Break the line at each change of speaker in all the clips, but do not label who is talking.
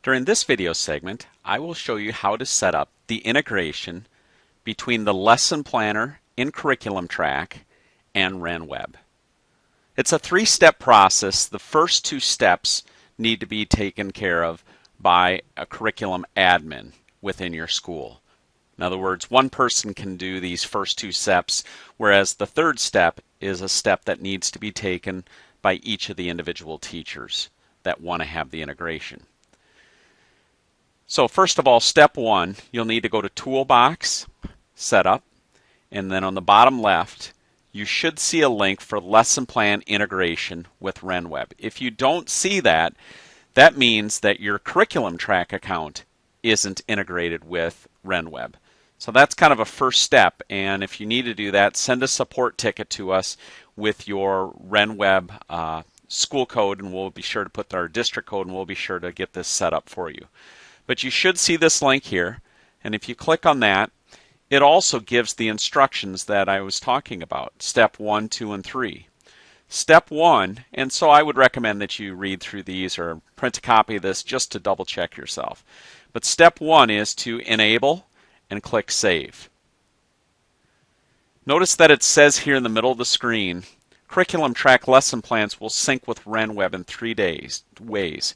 During this video segment, I will show you how to set up the integration between the lesson planner in Curriculum Trak and Renweb. It's a three-step process. The first two steps need to be taken care of by a curriculum admin within your school. In other words, one person can do these first two steps, whereas the third step is a step that needs to be taken by each of the individual teachers that want to have the integration. So first of all, step one, you'll need to go to Toolbox, Setup, and then on the bottom left, you should see a link for Lesson Plan Integration with Renweb. If you don't see that, that means that your Curriculum Trak account isn't integrated with Renweb. So that's kind of a first step, and if you need to do that, send a support ticket to us with your Renweb school code, and we'll be sure to put our district code, and we'll be sure to get this set up for you. But you should see this link here, and if you click on that, it also gives the instructions that I was talking about, step 1, 2, and 3. Step 1, and so I would recommend that you read through these or print a copy of this just to double check yourself. But step 1 is to enable and click Save. Notice that it says here in the middle of the screen, Curriculum Trak lesson plans will sync with Renweb in 3 ways.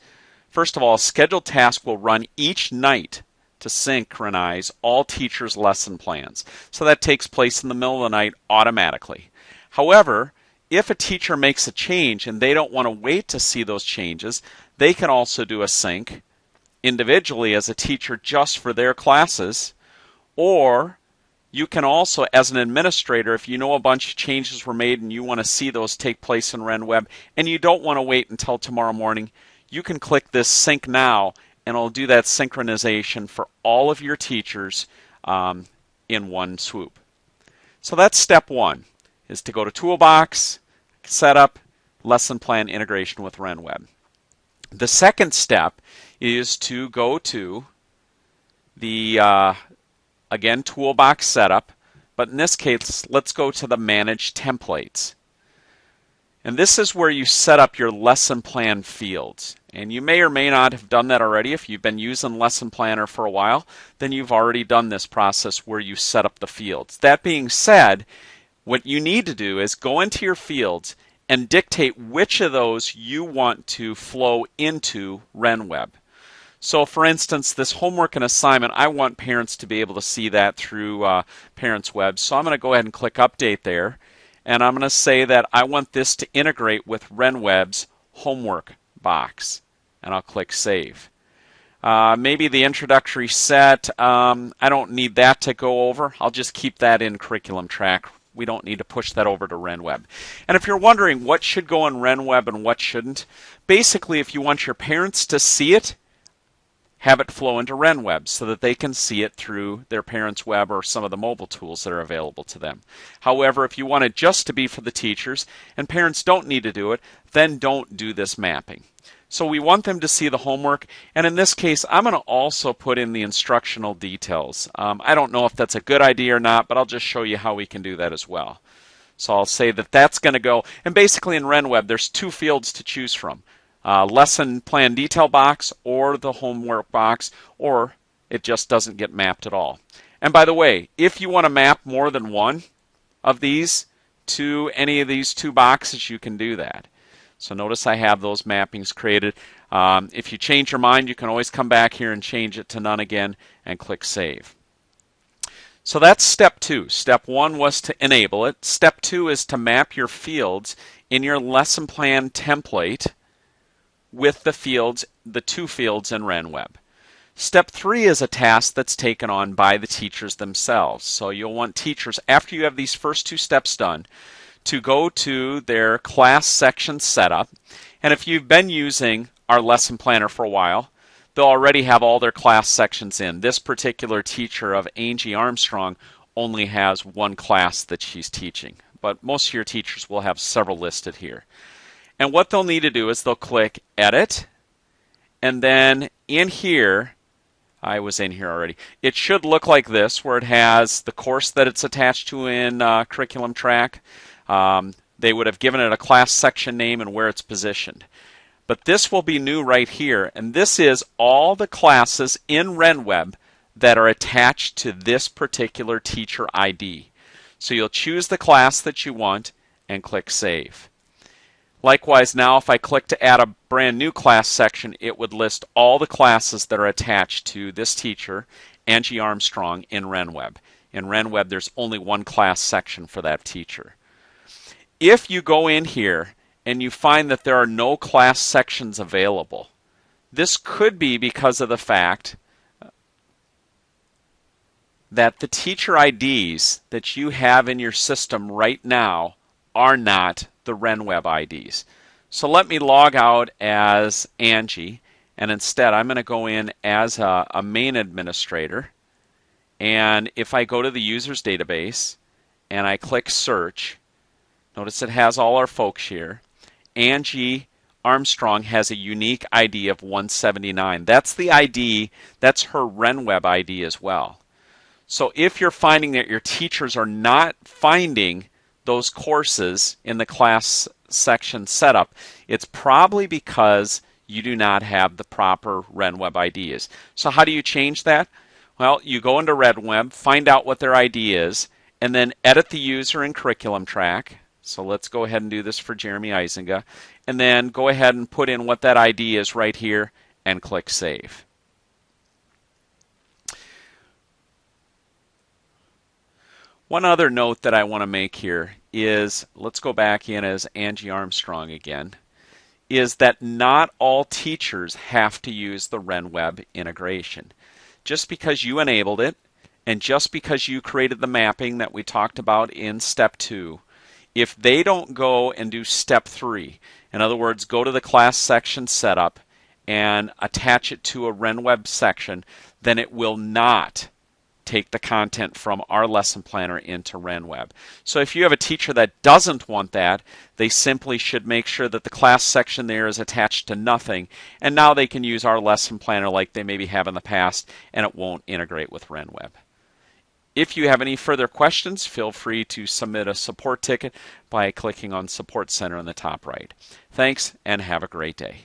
First of all, a scheduled task will run each night to synchronize all teachers' lesson plans. So that takes place in the middle of the night automatically. However, if a teacher makes a change and they don't want to wait to see those changes, they can also do a sync individually as a teacher just for their classes, or you can also, as an administrator, if you know a bunch of changes were made and you want to see those take place in Renweb and you don't want to wait until tomorrow morning, you can click this Sync Now and it'll do that synchronization for all of your teachers in one swoop. So that's step 1, is to go to Toolbox, Setup, Lesson Plan Integration with Renweb. The second step is to go to the, again, Toolbox Setup, but in this case, let's go to the Manage Templates. And this is where you set up your lesson plan fields. And you may or may not have done that already. If you've been using Lesson Planner for a while, then you've already done this process where you set up the fields. That being said, what you need to do is go into your fields and dictate which of those you want to flow into Renweb. So for instance, this homework and assignment, I want parents to be able to see that through Parents Web. So I'm going to go ahead and click Update there. And I'm going to say that I want this to integrate with Renweb's homework box. And I'll click Save. Maybe the introductory set, I don't need that to go over. I'll just keep that in Curriculum Trak. We don't need to push that over to Renweb. And if you're wondering what should go in Renweb and what shouldn't, basically if you want your parents to see it, have it flow into Renweb so that they can see it through their Parents Web or some of the mobile tools that are available to them. However, if you want it just to be for the teachers and parents don't need to do it, then don't do this mapping. So we want them to see the homework, and in this case, I'm going to also put in the instructional details. I don't know if that's a good idea or not, but I'll just show you how we can do that as well. So I'll say that that's going to go, and basically in Renweb, there's 2 fields to choose from. Lesson plan detail box or the homework box, or it just doesn't get mapped at all. And by the way, if you want to map more than one of these to any of these 2 boxes, you can do that. So notice I have those mappings created. If you change your mind, you can always come back here and change it to none again and click Save. So that's step 2. Step 1 was to enable it. Step 2 is to map your fields in your lesson plan template with the fields, the 2 fields in Renweb. Step 3 is a task that's taken on by the teachers themselves. So you'll want teachers, after you have these first 2 steps done, to go to their class section setup. And if you've been using our lesson planner for a while, they'll already have all their class sections in. This particular teacher of Angie Armstrong only has 1 class that she's teaching, but most of your teachers will have several listed here. And what they'll need to do is they'll click Edit, and then in here, I was in here already, it should look like this, where it has the course that it's attached to in Curriculum Trak. They would have given it a class section name and where it's positioned. But this will be new right here, and this is all the classes in Renweb that are attached to this particular teacher ID. So you'll choose the class that you want and click Save. Likewise, now if I click to add a brand new class section, it would list all the classes that are attached to this teacher, Angie Armstrong, in Renweb. In Renweb, there's only one class section for that teacher. If you go in here and you find that there are no class sections available, this could be because of the fact that the teacher IDs that you have in your system right now are not the Renweb IDs. So let me log out as Angie, and instead I'm going to go in as a main administrator. And if I go to the users database and I click search, notice it has all our folks here. Angie Armstrong has a unique ID of 179. That's the ID, that's her Renweb ID as well. So if you're finding that your teachers are not finding those courses in the class section setup, it's probably because you do not have the proper Renweb IDs. So how do you change that? Well, you go into Renweb, find out what their ID is, and then edit the user and curriculum track. So let's go ahead and do this for Jeremy Eisinga. And then go ahead and put in what that ID is right here and click Save. One other note that I want to make here is, let's go back in as Angie Armstrong again, is that not all teachers have to use the Renweb integration. Just because you enabled it, and just because you created the mapping that we talked about in step 2, if they don't go and do step 3, in other words, go to the class section setup and attach it to a Renweb section, then it will not take the content from our lesson planner into Renweb. So if you have a teacher that doesn't want that, they simply should make sure that the class section there is attached to nothing, and now they can use our lesson planner like they maybe have in the past, and it won't integrate with Renweb. If you have any further questions, feel free to submit a support ticket by clicking on Support Center in the top right. Thanks, and have a great day.